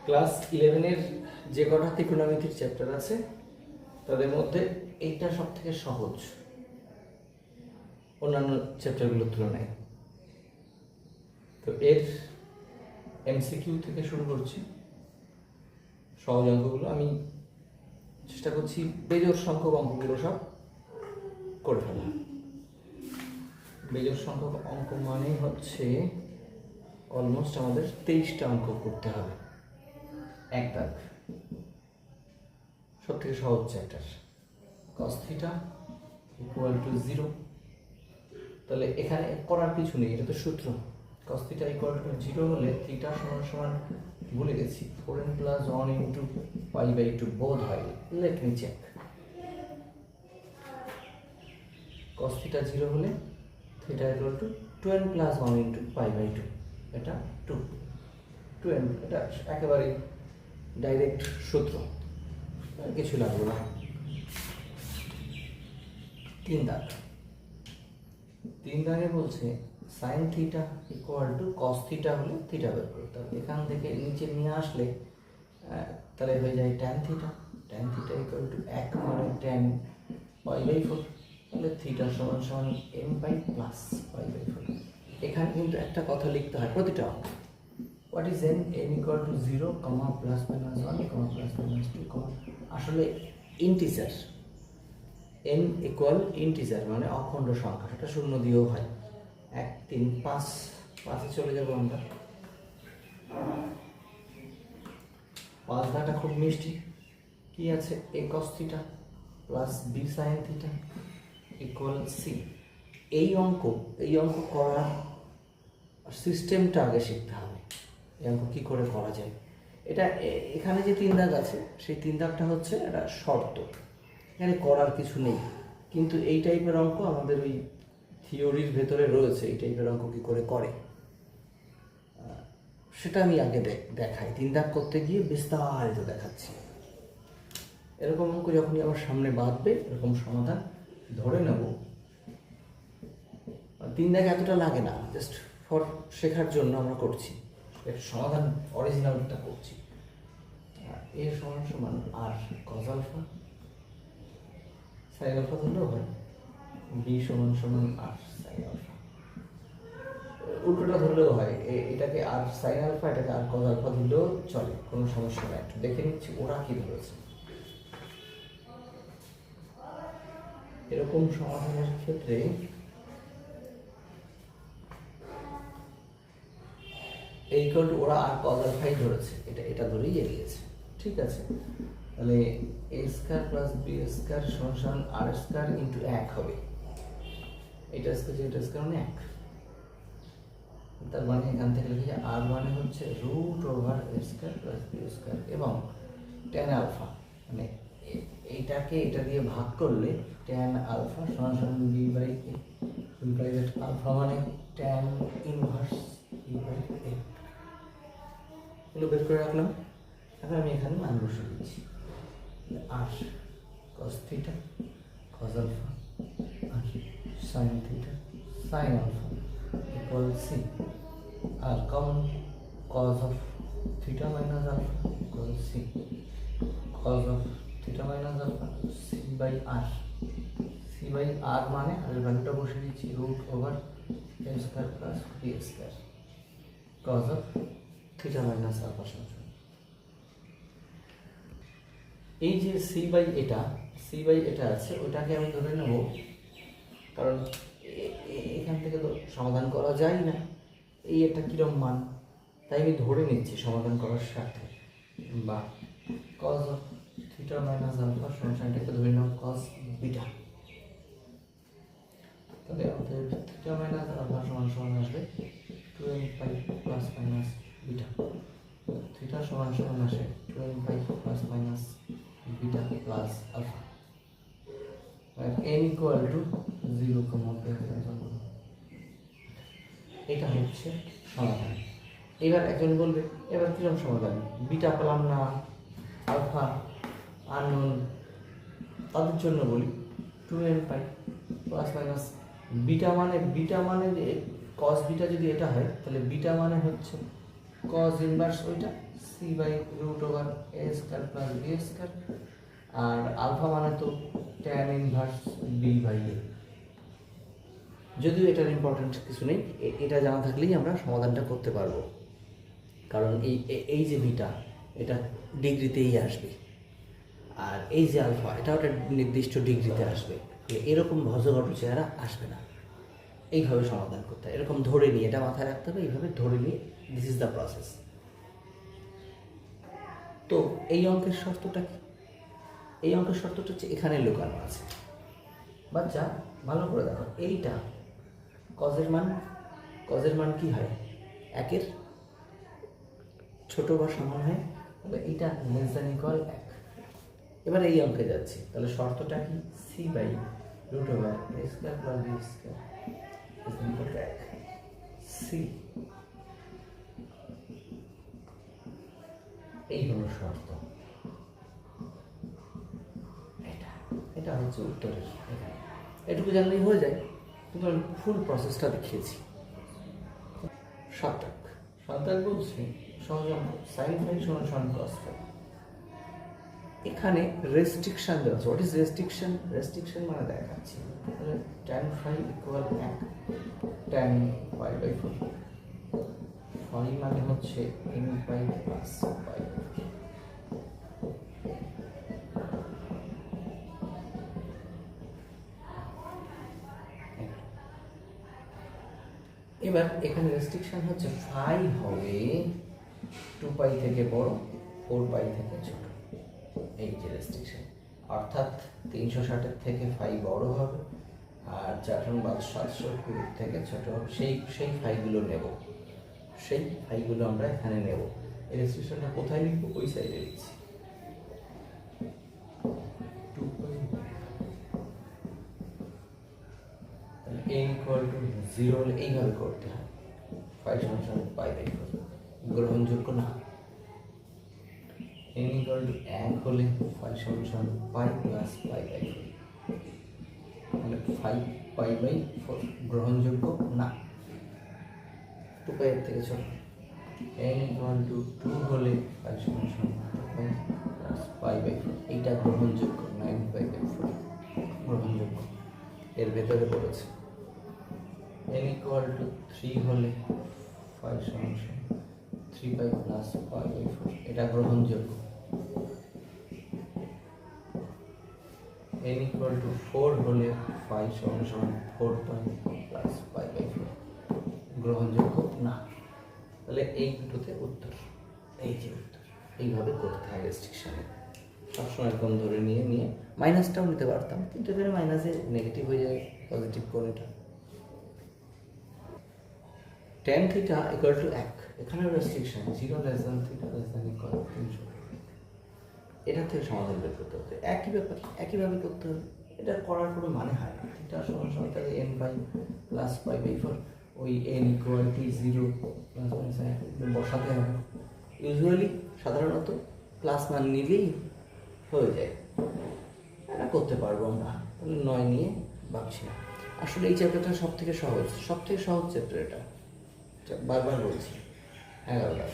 Class 11-এর যে কটা ত্রিকোণমিতির chapter আছে তাদের মধ্যে এইটা সব থেকে সহজ অন্যান্য চ্যাপ্টারগুলোর তুলনায়। তো এর এমসিকিউ থেকে শুরু করছি। সহজ অঙ্কগুলো আমি চেষ্টা করছি বেজোড় সংখ্যক অঙ্কগুলো সব করে ফেলা। বেজোড় সংখ্যক অঙ্ক মানেই হচ্ছে অলমোস্ট আমাদের 23টা অঙ্ক করতে হবে। এক দাগ, সব থেকে সহজ চ্যাপ্টার cos θ = 0। তাহলে এখানে করার কিছু নেই, এটা তো সূত্র। cos θ = 0 হলে θ সমান ভুলে গেছি 4n + 1 × π/2 বোধ হয়। Let me check. cos θ 0 হলে θ = 2n + 1 × π/2, এটা 2n, এটা একেবারে ডাইরেক্ট সূত্র, কিছু লাগবে না। 3 দাগ, 3 দাগে বলছে sin θ = cos θ হলে θ বের করতে হবে। এখান থেকে নিচে নিয়ে আসলে তাহলে হয়ে যায় tan θ। tan θ = 1 মানে tan π/4, তাহলে θ সমান mπ + π/4। এখানে কিন্তু একটা কথা লিখতে হয় প্রতিটা অঙ্ক। What is n? n = 0, ±1, ±2, আসলে ইন্টিজার। n = ইন্টিজার মানে অখণ্ড সংখ্যা, এটা শূন্য দিয়েও হয়। 1 3 5, 5-এ চলে যাবো আমরা। 5 ধাটা খুব মিষ্টি। কি আছে? a cos θ + b sin θ = c। এই অঙ্ক করার সিস্টেমটা আগে শিখতে হবে। এই অঙ্ক কী করে করা যায়। এটা এখানে যে 3 দাগ আছে সেই 3 দাগটা হচ্ছে একটা শর্ত, এখানে করার কিছু নেই। কিন্তু এই টাইপের অঙ্ক আমাদের ওই থিওরির ভেতরে রয়েছে। এই টাইপের অঙ্ক কী করে করে সেটা আমি আগে দেখাই। 3 দাগ করতে গিয়ে বিস্তারিত দেখাচ্ছি। এরকম অঙ্ক যখনই আমার সামনে বাঁধবে এরকম সমাধান ধরে নেব। 3 দাগ এতটা লাগে না, জাস্ট ফর শেখার জন্য আমরা করছি। এর সমাধান অরিজিনালটা করছি। a সমান r cos α, sin α ধরলেও হয়। b সমান r sin α, উল্টোটা ধরলেও হয়। এটাকে r sin α, এটাকে r cos α ধরলেও চলে, কোনো সমস্যা নেই। একটু দেখে নিচ্ছি ওরা কি ধরেছে। এরকম সমাধানের ক্ষেত্রে এই ওরা আর cos α ধরেছে, এটা ধরেই এগিয়েছে। ঠিক আছে, তাহলে a² + b² = r² × 1 হবে। এটা স্কয়ার মানে 1। তার মানে এখান থেকে লিখে r মানে হচ্ছে √a² + b² এবং tan α মানে এইটাকে এটা দিয়ে ভাগ করলে tan α = b/a। ইমপ্লাইজ আলফা মানে tan ইনভার্স b/a। এগুলো বের করে রাখলাম। এখন আমি এখানে মান বসিয়ে দিচ্ছি। r cos θ cos α আর sin θ sin α = c। আর common cos of θ - α = c, cos of θ - α c/r। c/r মানে আর ভ্যালুটা বসিয়ে দিচ্ছি √a² + b², cos of θ - α সমান। এই যে c/এটা আছে ওটাকে আমি ধরে নেব, কারণ এখান থেকে তো সমাধান করা যায় না। এই একটা কিরম মান, তাই আমি ধরে নিচ্ছি সমাধান করার সাথে। বা cos of θ - α সমানটাকে ধরে নাও cos β। তাহলে আমাদের θ - α সমান আসবে 2nπ ± β। θ সমান আসে 2nπ ± β + α। n = 0, এটা হচ্ছে সমাধান। এবার একজন বলবে এবার কিরকম সমাধান, বিটা পেলাম না, আলফা আননোন, তাদের জন্য বলি 2nπ ± বিটা মানে cos β যদি এটা হয় তাহলে বিটা মানে হচ্ছে cos ইনভার্স ওইটা C by root over A square plus B square, আর আলফা মানে তো tan inverse B by A. যদিও এটার ইম্পর্টেন্ট কিছু নেই, এটা জানা থাকলেই আমরা সমাধানটা করতে পারবো, কারণ এই যে বিটা এটা ডিগ্রিতেই আসবে, আর এই যে আলফা এটা একটা নির্দিষ্ট ডিগ্রিতে আসবে, এরকম ভজঘট চেহারা আসবে না। এইভাবে সমাধান করতে হয়, এরকম ধরে নিয়ে, এটা মাথায় রাখতে হবে, এইভাবে ধরে নিয়ে দিস ইজ দ্য প্রসেস। তো এই অঙ্কের শর্তটা কি? এই অঙ্কের শর্তটা হচ্ছে এখানে লুকানো আছে। বাচ্চা ভালো করে দেখো, এইটা কজের মান কি হয়? একের ছোট বা সমান হয়, তাহলে এইটা লেস দ্যান ইকুয়াল 1। এবার এই অঙ্কে যাচ্ছি, তাহলে শর্তটা কি? C by root over A square plus B square is equal to 1। C, এই হলো শর্ত। এটা হচ্ছে উত্তরের। এটুকু জানলেই হয়ে যায়, কিন্তু আমি ফুল প্রসেসটা দেখিয়েছি। 7 বলছি সহজ অঙ্ক, সাইন ফাই সমান কস ফাই। এখানে রেস্ট্রিকশন দেওয়া আছে। What is restriction? রেস্ট্রিকশন মানে দেখাচ্ছি, তাহলে tan phi equal 1 tan pi by 4। Phi মানে হচ্ছে এন পাই প্লাস পাই। এবার এখানে রেস্ট্রিকশন হচ্ছে ফাই হবে 2 পাই থেকে বড়, 4 পাই থেকে ছোট। এই যে রেস্ট্রিকশন, অর্থাৎ 360 থেকে ফাই বড় হবে, আর 4/720 থেকে ছোট হবে। সেই ফাইগুলো নেব, সেই ফাইগুলো আমরা এখানে নেব। এই রেস্ট্রিকশনটা কোথায় লিখবো? ওই সাইডে লিখছি। 2 পাই n equal to 0 হলে এইভাবে করতে হয়, ফাই সমান পাই বাই 4। গ্রহণযোগ্য না। n equal to 1 হলে ফাই সমান পাই প্লাস পাই বাই 4, মানে 5 পাই বাই 4 গ্রহণযোগ্য না, 2 পাই এর থেকে ছোট। n equal to 2 হলে ফাই সমান 2 পাই প্লাস পাই বাই 4, এইটা গ্রহণযোগ্য, 9 পাই বাই 4 গ্রহণযোগ্য, এর ভেতরে পড়েছে। n equal to 3 হলে ফাই সমান 3 পাই প্লাস পাই বাই 4, এটা গ্রহণযোগ্য। n equal to 4 হলে ফাই সমান 4 পাই প্লাস পাই বাই 4, গ্রহণযোগ্য না। তাহলে এই দুটোতে উত্তর, এই যে উত্তর। এইভাবে করতে হয় রেস্ট্রিকশনে, সবসময় এরকম ধরে নিয়ে মাইনাসটাও নিতে পারতাম, কিন্তু এখানে মাইনাসে নেগেটিভ হয়ে যায়, পজিটিভ কোণ এটা। tan থিটা ইকুয়াল টু 1, এখানে restriction 0 less than theta less than equal 300। এটা থেকে সমাধান বের করতে হতে একই ব্যাপার, একইভাবে করতে হবে। এটা করার কোনো মানে হয় না। থিটা সমান তাহলে n pi plus pi by 4, ওই n equal to 0 plus minus বসাতে হবে। ইউজুয়ালি সাধারণত প্লাস মান নিলেই হয়ে যায়, এটা করতে পারবো আমরা। তাহলে 9 নিয়ে ভাবছি না। আসলে এই চ্যাপ্টারটা সব থেকে সহজ চ্যাপ্টার এটা, বারবার বলছি। 11টা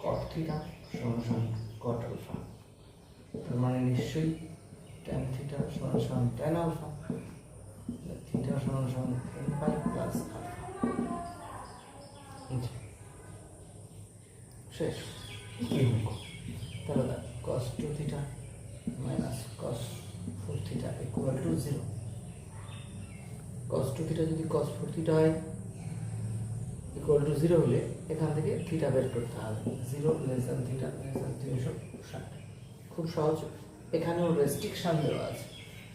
কট থিটা সমান কট আলফা, তার মানে নিশ্চয়ই ট্যান থিটা সমান ট্যান আলফা, থিটা সমান n পাই প্লাস আলফা। শেষ। তাহলে cos 2 theta minus cos 4 theta equal to 0। cos 2 theta যদি cos 4 থিটা হয় ইকুয়াল টু 0 হলে এখান থেকে থিটা বের করতে হবে, 0 less than theta less than 360। খুব সহজ। এখানেও রেস্ট্রিকশন দেওয়া আছে,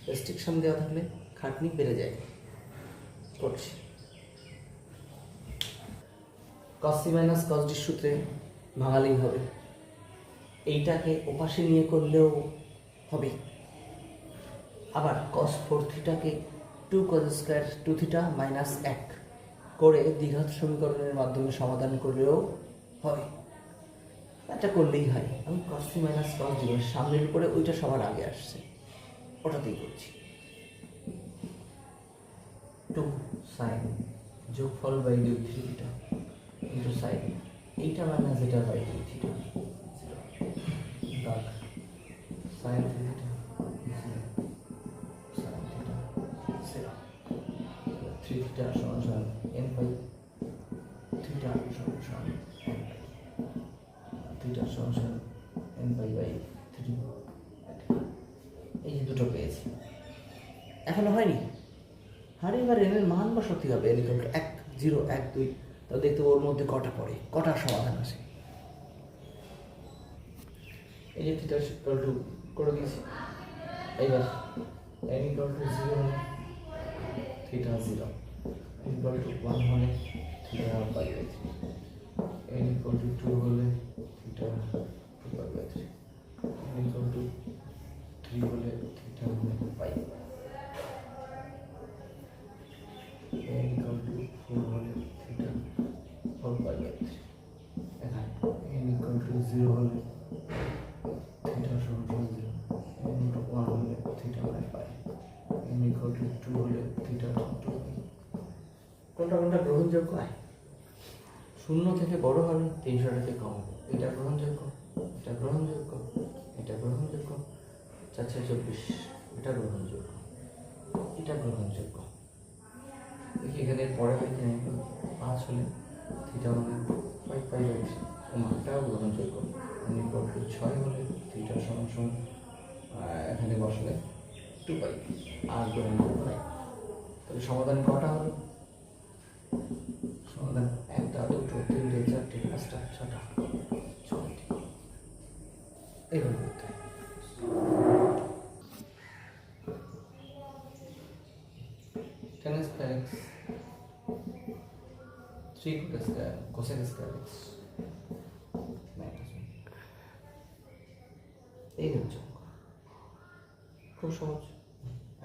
রেস্ট্রিকশন দেওয়া থাকলে খাটনি বেড়ে যায়। করছি cos c minus cos d সূত্রে ভাঙালেই হবে, এইটাকে ওপাশে নিয়ে করলেও হবে। আবার cos 4 থিটাকে 2 cos square 2 theta minus 1 করে দ্বিঘাত সমীকরণের মাধ্যমে সমাধান করলেও হয়। এটা করলেই হয়। আমি cos c minus cos d সামনের উপরে ওইটা সবার আগে আসছে, ওটাতেই করছি। 2 sin যোগফল বাই 2 থিটা ইন্টু সাইন এইটা মাইনাস এটা বাই 2 থিটা দাগ সাইন থিটা সাইন থিটা সেরা 3 থিটা সমান সমান n পাই থিটা সমান সমান n পাই থিটা সমান সমান n পাই বাই 3। এই যে দুটো পেয়েছি, এখনো হয়নি। আর এবার এর মান বসাতে হবে, n ইকুয়াল টু 1 0 1 2। তাহলে দেখতে ওর মধ্যে কটা পড়ে, কটা সমাধান আসে। এই যে থিটা ইকুয়াল টু করে দিয়েছি। এইবার n ইকুয়াল টু 0 হলে থিটা 0, n ইকুয়াল টু 1 হলে theta pi by 3, n equal to 2 হলে theta 2 pi by 3, n equal to 3 হলে theta pi, n equal to 4 হলে থিটা 4 পাই বাই 3। এখানে n ইকুয়াল টু 0 হলে থিটা সমান 0, n equal to 1 হলে theta pi, n equal to 2 হলে theta 2 পাই। কোনটা কোনটা গ্রহণযোগ্য? শূন্য থেকে বড় হবে, 300 থেকে কম হবে। এটা গ্রহণযোগ্য, এটা গ্রহণযোগ্য, এটা গ্রহণযোগ্য, 4 6 24, এটা গ্রহণযোগ্য, এটা গ্রহণযোগ্য। দেখি এখানে পরে হয় কি 5 হলে থিটা মানে 5 পাই বাই 3, মানটাও গ্রহণযোগ্য। n ইকুয়াল টু 6 হলে থিটা সমান সমান এখানে বসলে 2 পাই, আর গ্রহণযোগ্য নাই। তাহলে সমাধান কটা হলো? সমাধান 1টা 2টো 3টে 4টে 5টা 6টা 6টি। এইভাবে করতে হবে। tan square x 3 cosec square x minus 1। এই হচ্ছে খুব সহজ।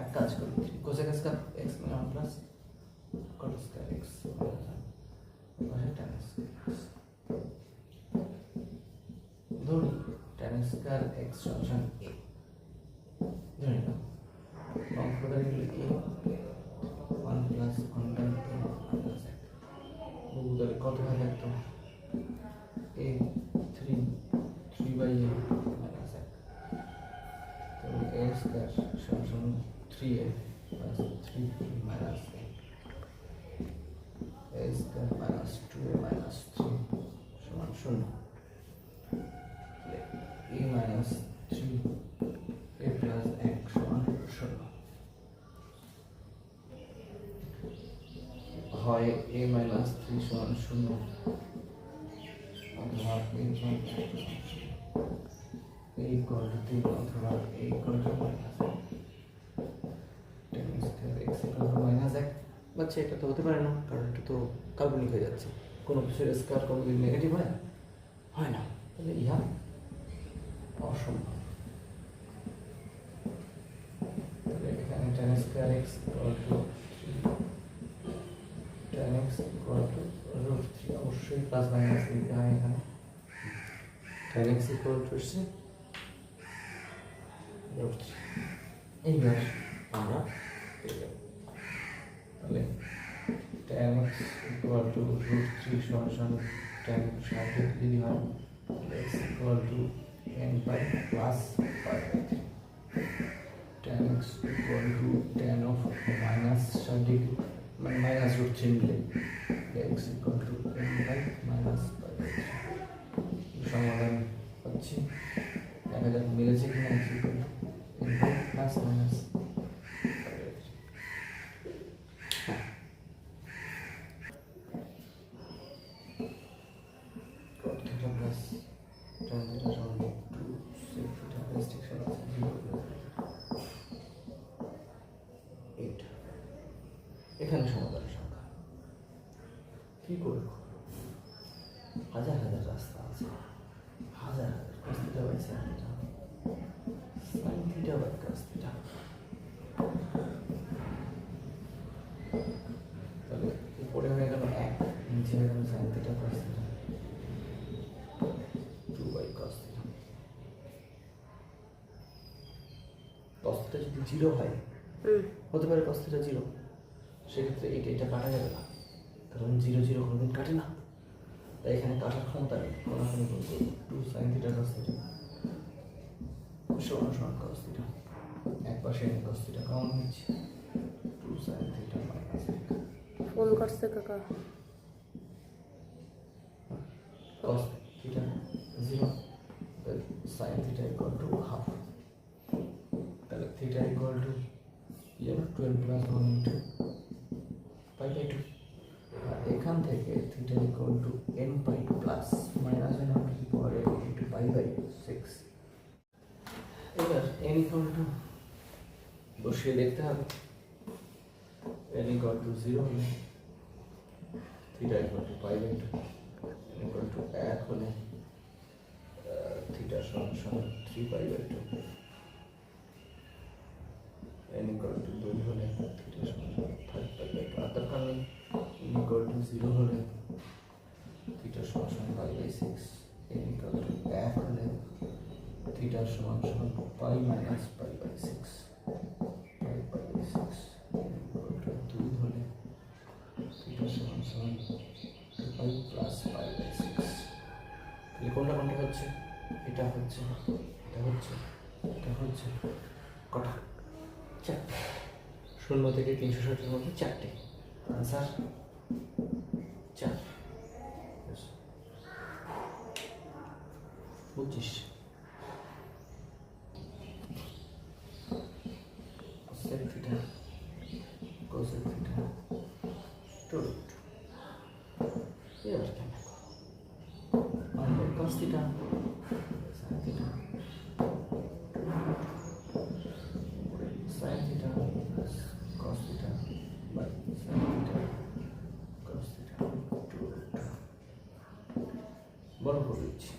এক কাজ করি, cosec square x মানে 1 plus cot square x minus 1 পাশে tan square x। ধরি tan square x সমান a, ধরে নাও অঙ্ক প্রকারে লিখি 1 প্লাস 1 tan a মাইনাস 1। তাহলে কত হয় দেখতো? a 3 by a minus 1। তাহলে a স্কয়ার সমান 3a plus 3 minus a square minus 2a minus 3 সমান 0। a মাইনাস 3 a প্লাস 1 সমান 0। হয় a মাইনাস 3 সমান 0 অথবা a ইকুয়াল টু 3 অথবা a equal to minus 1। tan square x equal two minus 1। বাচ্চা এটা তো হতে পারে না, কারণ এটা তো কাল্পনিক হয়ে যাচ্ছে। কোনো কিছুর স্কয়ার কোনোদিন নেগেটিভ হয় হয় না, তাহলে ইহা অসম্ভব। তাহলে এখানে tan square x equal two tan x equal to √3, অবশ্যই প্লাস মাইনাস দিতে হয় এখানে। tan x equal to √3। এইবার আমরা পেয়ে যাব। তাহলে tan x equal to √3 সমান সমান tan সাথে যদি হয় x equal to n pi plus pi by 3। tan x equal to tan of minus 60 মানে মাইনাস √3 মিলে x equal to n by minus pi by 3। সমাধান হচ্ছে, দেখা যাক মিলেছে কিনা। x equal to n by plus minus pi by 3। cot theta plus tan theta সমান 2 sec theta restriction আছে 0 8। এখানে সমাধান সংখ্যা কি করব? হাজার হাজার রাস্তা আছে, হাজার হাজার cos theta by sin theta, sin theta by cos theta। তাহলে উপরে হয়ে গেল 1, নিচে হয়ে গেল sin theta cos theta 2 by cos theta। cos theta যদি 0 হয়, হতে পারে cos theta 0, সেক্ষেত্রে এটা কাটা যাবে না, কারণ 0 0 কোনোদিন কাটে না। তাই এখানে কাটার ক্ষমতা নেই, কোনাকুনি গুণ করবো। 2 sin থিটা cos থিটা সমান সমান cos থিটা, এক পাশে n cos থিটা কমন নিচ্ছি, 2 sin theta minus theta. Phone করছে কাকা। cos theta 0, sin theta equal to half, তাহলে theta equal to 12 plus 1 into pi by 2। আর এখান থেকে theta equal to n pi plus minus n to the power n into pi by 6। এবার n equal two বসিয়ে দেখতে হবে, n equal to 0 হলে theta equal to pi by 2, n equal to 1 হলে theta সমান সমান 3 pi by 2, n equal to 2 হলে theta সমান সমান 5 পাই বাই 2। আর দরকার নেই, n ইকুয়াল টু 0 হলে থিটা সমান সমান pi by 6, n equal to 1 হলে থিটা সমান সমান pi minus pi by 6, pi by 6, n equal to 2 হলে থিটা সমান সমান পাই প্লাস পাই বাই 6। তাহলে কোনটা কোনটা হচ্ছে? এটা হচ্ছে, এটা হচ্ছে, এটা হচ্ছে, কটা? চারটে। 0 থেকে 360 এর মধ্যে 4টে। Answer 4। 25 sec theta cosec theta root। এবার কেমন আমাদের cos theta sin theta sin theta plus cos theta by sin theta cos theta root। বড় করে দিচ্ছি,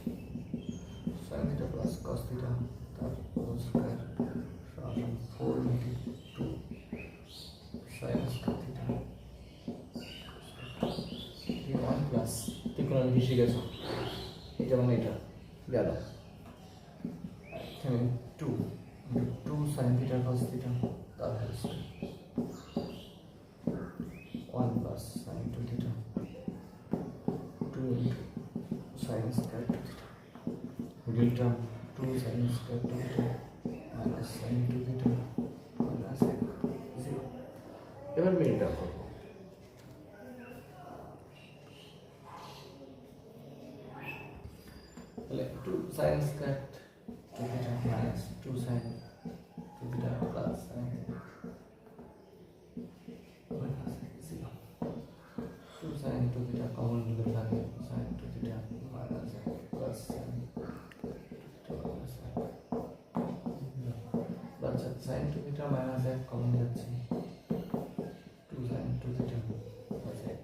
sin theta plus cos theta তার হোল স্কয়ার সমান 4 into 2 sin square theta 1 plus ত্রিকোণমিতি বেশি গেছে, এটা মানে এটা গেল, এখানে 2 into 2 sin theta cos theta তার whole square 1 plus sin 2 theta 2 into sin square 2 theta middle term 2 sin square 2 theta minus sin 2 theta minus 0। এবার মিডল টার্ম করব, তাহলে 2 sin square 2 theta minus 2 sin 2 theta plus sin minus 0। 2 sin 2 theta common নিলে থাকে sin 2 theta minus plus sin আচ্ছা sin 2 theta minus 1 common যাচ্ছে, 2 sin 2 theta plus 1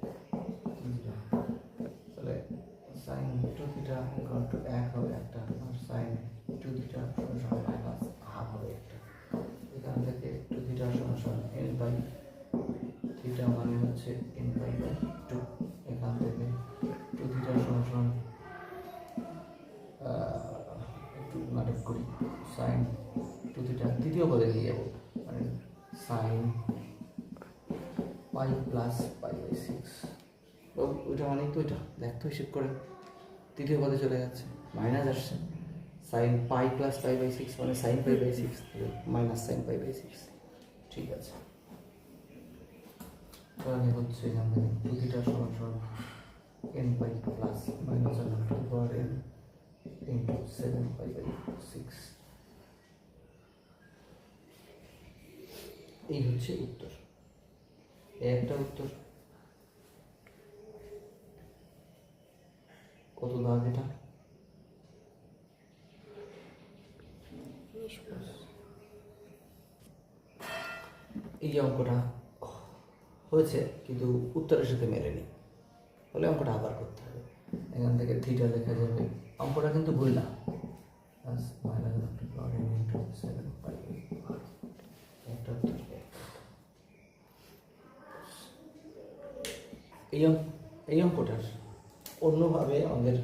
0। তাহলে sin 2 theta equal to 1 হবে একটা, আর sin 2 theta সমান সমান মাইনাস হাফ হবে একটা। এখান থেকে 2 theta সমান সমান n বাই থিটা মানে হচ্ছে n বাই 2। এখান থেকে 2 theta সমান সমান একটু নাটক করি, sin 2 theta তৃতীয় পদে নিয়ে যাবো, মানে sin pi plus pi by 6। ওইটা মানে তো ওইটা দেখ তো হিসেব করে, তৃতীয় পদে চলে যাচ্ছে, মাইনাস আসছে, sin pi plus pi by 6 মানে sin pi by 6 minus sin pi by 6। ঠিক আছে, তাহলে হচ্ছে এখান থেকে 2 theta সমান সমান n pi plus minus to the power n into 7 pi by 6। এই হচ্ছে উত্তর, একটা উত্তর। কত দাগ এটা? এই অঙ্কটা হয়েছে কিন্তু উত্তরের সাথে মেলেনি, তাহলে অঙ্কটা আবার করতে হবে। এখান থেকে থিটা লেখা যাবে, অঙ্কটা কিন্তু ভুল না, একটা উত্তর। এই অঙ্কটার অন্যভাবে আমাদের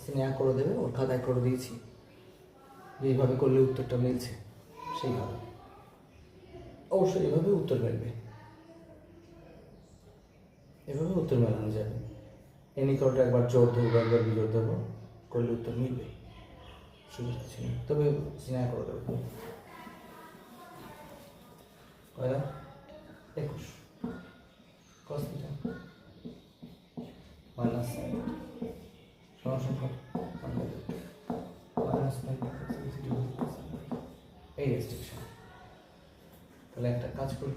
স্নেহা করে দেবে, ওর খাতায় করে দিয়েছি, যেইভাবে করলে উত্তরটা মিলছে সেইভাবে, অবশ্যই এভাবে উত্তর মিলবে, এভাবে উত্তর মেলানো যাবে। এন ইকুয়াল টু একবার জোর ধরবো একবার বিজোড় ধরবো, করলে উত্তর মিলবে, সুবিধা কিছু নেই। তবে সিনা করে দেবো কয়লা 21 cos থিটা মাইনাস সাইন সমান মাইনাস এই রেস্ট্রিকশন। তাহলে একটা কাজ করি,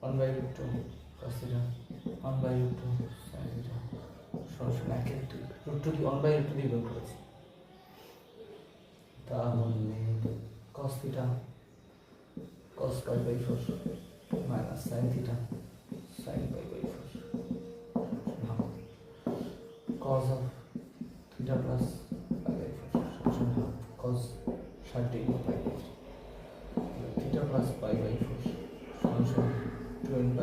1/√2 cos থিটা 1/√2 sin থিটা সমান একে √2 দিয়ে 1/√2 দিয়ে গুণ করেছি, তাহলে cos theta cos π/4 minus sin theta sin π/4 cos of theta plus π/4 সমান cos 60 π/4 theta plus π/4 সমান 2n π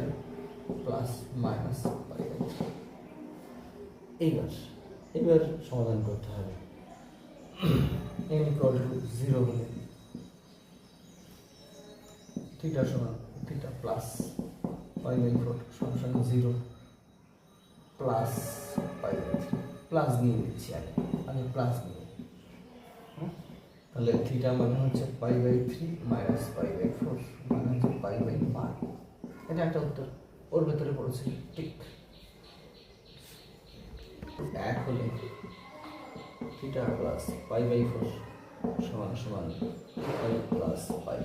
plus minus π/4। এইবার সমাধান করতে হবে। n equal to 0 হলে থিটা সমান থিটা প্লাস π/4 সমান 0 প্লাস π/3 প্লাস নিয়ে নিচ্ছি, আগে প্লাস নিয়ে, তাহলে থিটা মানে হচ্ছে π/3 মাইনাস π/4 মানে হচ্ছে π/12। এটা একটা উত্তর ওর ভেতরে পড়েছে ঠিক। এক হলে থিটা প্লাস π/4 সমান সমান প্লাস π/4,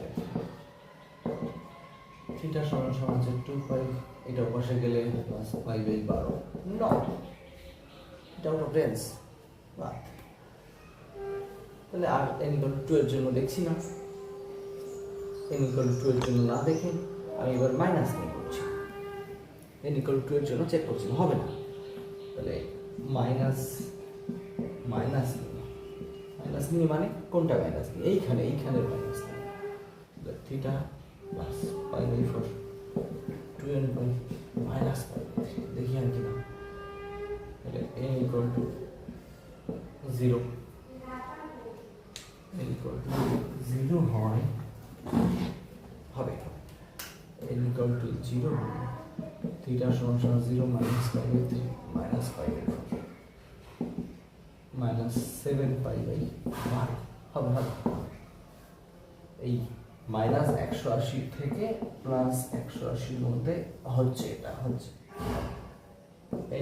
থিটা সমান সমান হচ্ছে 2π, এটা পাশে গেলে প্লাস π/12 নট, এটা আউট অফ রেঞ্জ বাদ। তাহলে আর n equal to 2 এর জন্য দেখছি না, n equal to 2 এর জন্য না দেখে আমি এবার মাইনাস নিয়ে করছি, n equal to 2 এর জন্য চেক করছি, হবে না, তাহলে মাইনাস নিয়ে মানে কোনটা মাইনাস নিয়ে, এইখানের মাইনাস নিয়ে, থিটা প্লাস π/4 2n π মাইনাস π/3 দেখি আর কি না, তাহলে n equal to 0 হয় হবে n equal to 0 হবে থিটা সমান 0 মাইনাস π/3 মাইনাস π/4 মাইনাস 7π/12 হবে। এই মাইনাস 180 থেকে প্লাস 180 মধ্যে হচ্ছে, এটা হচ্ছে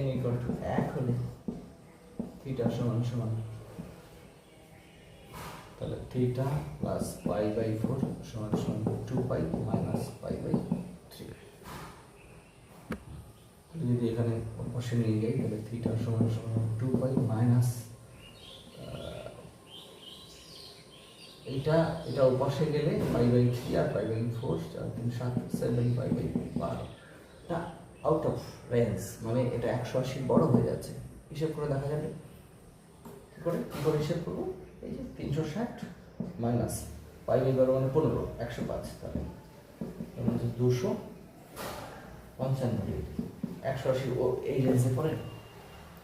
n equal to 1 হলে থিটা সমান সমান, তাহলে থিটা প্লাস π/4 সমান সমান 2π মাইনাস π/3। যদি এখানে পাশে নিয়ে যাই তাহলে থিটা সমান সমান 2π মাইনাস, এটা পাশে গেলে π/3 আর π/4 4 3 7 7π/12, এটা আউট অফ রেঞ্জ, মানে এটা 180 বড় হয়ে যাচ্ছে। হিসাব করে দেখা যাবে কি করে হিসাব করবো, এই যে 360 মাইনাস π/12 মানে 15 105, তাহলে 255 ডিগ্রি 180 এই রেঞ্জে পড়ে,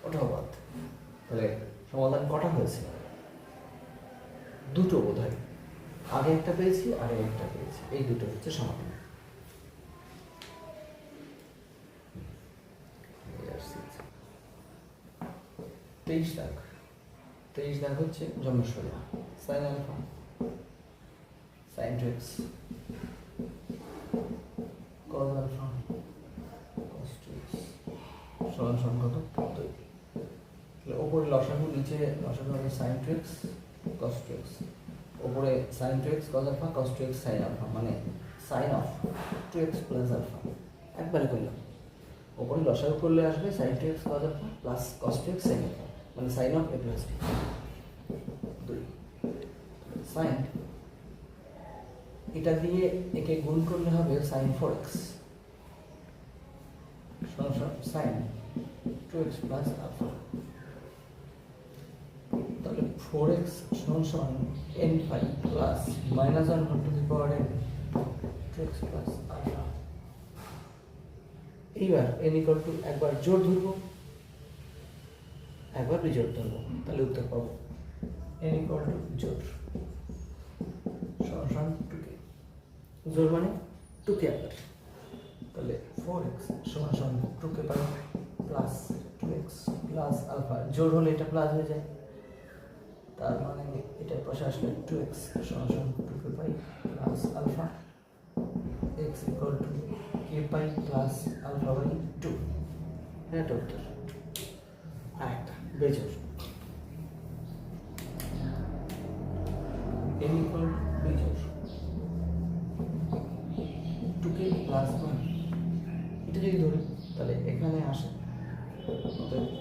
ওটাও বাদ। তাহলে সমাধান কটা হয়েছে, দুটো বোধ হয়, আগে একটা পেয়েছি আগে একটা পেয়েছি, এই দুটো হচ্ছে সমাধান। 23 দাগ হচ্ছে জন্মসূত্র sin alpha sin 2x cos alpha cos 2x সমান সমান কত 2। তাহলে উপরে লসাগু, নিচে লসাগু হবে sin 2x cos 2x, উপরে sin 2x cos alpha cos 2x sin alpha, মানে sin of 2x plus alpha একবারে করলাম। উপরে লসাগু করলে আসবে sin 2x cos alpha plus cos 2x sin alpha, মানে sin of a plus b 2 sin, এটা দিয়ে একে গুণ করলে হবে sin 4x সমান sin 2x প্লাস আলফা, তাহলে 4x সমান n phi plus minus 1 to the power n 2x plus alpha. এইবার n equal to একবার জোড় ধরবো একবার বিজোড় ধরবো, তাহলে উত্তর পাবো n equal to জোড় সমান 2k, জোড় মানে 2k আকার, তাহলে 4x সমান 2k পাবো প্লাস 2 2x প্লাস আলফা, জোর হলে এটা প্লাস হয়ে যায়, তার মানে এটা পাশে আসলে 2x সমান 2k pi plus alpha x equal to k pi plus alpha by 2। এটা উত্তর। আরেকটা বেজোড় n ইকুয়াল বেজোড় 2k প্লাস 1, এটা যদি ধরি তাহলে এখানে আসে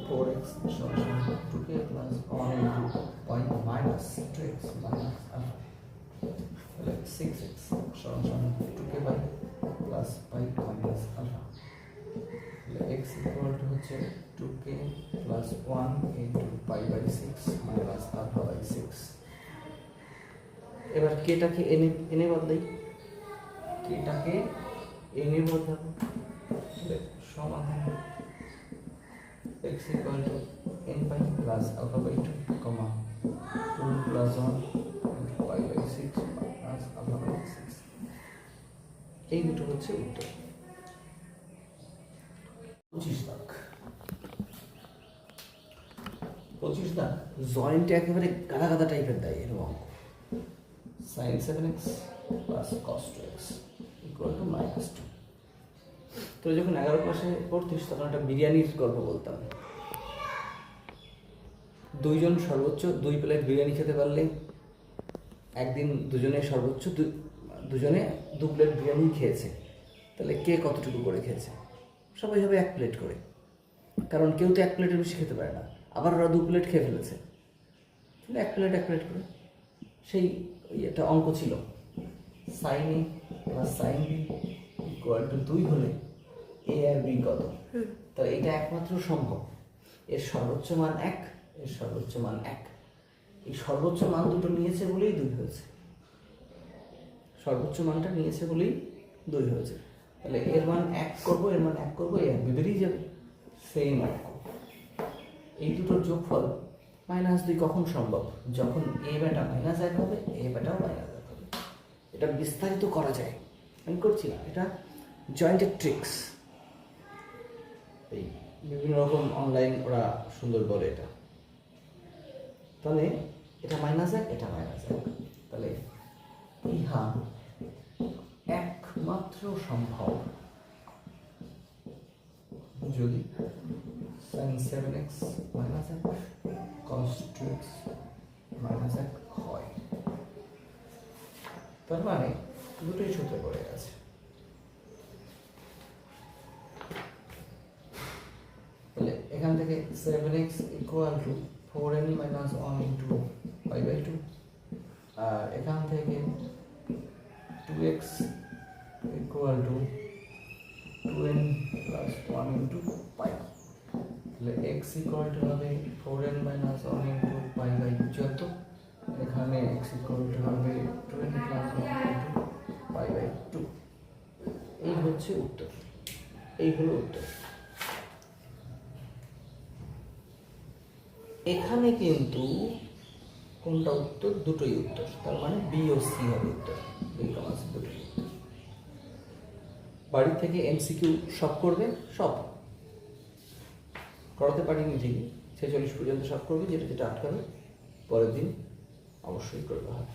4x সমান 2k plus 1 into point minus 2x minus alpha, তাহলে 6x সমান 2k by plus pi minus alpha, তাহলে x ইকুয়াল টু হচ্ছে 2k plus 1 into pi by 6 minus alpha by 6। এবার কেটাকে এনে বদলাই, কেটাকে এনে বদলাবো, তাহলে সমাধান x equal to n pi plus alpha by 2 comma 2 plus 1 into pi by 6 plus alpha by 6। এই দুটো হচ্ছে উত্তর। 25 দাগ, 25 দাগ জয়েন্টে একেবারে গাদা গাদা টাইপের দেয় এরকম sin 7x plus cos 2x equal to minus 2। তো যখন 11 ক্লাসে পড়তিস তখন একটা বিরিয়ানির গল্প বলতাম। দুইজন সর্বোচ্চ 2 প্লেট বিরিয়ানি খেতে পারলে একদিন দুজনে সর্বোচ্চ দুজনে 2 প্লেট বিরিয়ানি খেয়েছে, তাহলে কে কতটুকু করে খেয়েছে? সবাই হবে 1 প্লেট করে, কারণ কেউ তো 1 প্লেটের বেশি খেতে পারে না। আবার ওরা 2 প্লেট খেয়ে ফেলেছে, তাহলে 1 প্লেট করে। সেই একটা অঙ্ক ছিল sine A plus sine B equal to 2 হলে এ আর বি কত? তাহলে এটা একমাত্র সম্ভব, এর সর্বোচ্চ মান 1, এর সর্বোচ্চ মান 1। এই সর্বোচ্চ মান দুটো নিয়েছে বলেই 2 হয়েছে, সর্বোচ্চ মানটা নিয়েছে বলেই 2 হয়েছে। তাহলে এর মান 1 করবো, এর মান 1 করবো, এ আর বি বেরিয়ে যাবে সেম অঙ্ক। এই দুটোর যোগফল -2 কখন সম্ভব? যখন এ বেটা -1 হবে, এ বেটাও -1 হবে। এটা বিস্তারিত করা যায়, আমি করছি না, এটা জয়েন্টের ট্রিক্স। এই বিভিন্ন রকম অনলাইন ওরা সুন্দর বলে এটা। তাহলে এটা -1, এটা -1, তাহলে ইহা একমাত্র সম্ভব যদি sin 7x -1 cos 2x -1 হয়। তার মানে দুটোই সূত্রে পড়ে গেছে। তাহলে এখান থেকে 7x equal to 4n minus 1 into pi by 2, আর এখান থেকে 2x equal to 2n plus 1 into pi। তাহলে x ইকুয়াল টু হবে 4n minus 1 into pi by 14, এখানে x ইকুয়াল টু হবে 2n plus 1 into pi by 2। এই হচ্ছে উত্তর, এই হলো উত্তর। এখানে কিন্তু কোনটা উত্তর? দুটোই উত্তর, তার মানে বি ও সি হবে উত্তর, দুটোই উত্তর। বাড়ি থেকে এমসিকিউ সব করবে, সব করাতে পারিনি ঠিকই, 46 পর্যন্ত সব করবে, যেটা যেটা আটকাবে পরের দিন অবশ্যই করতে হবে।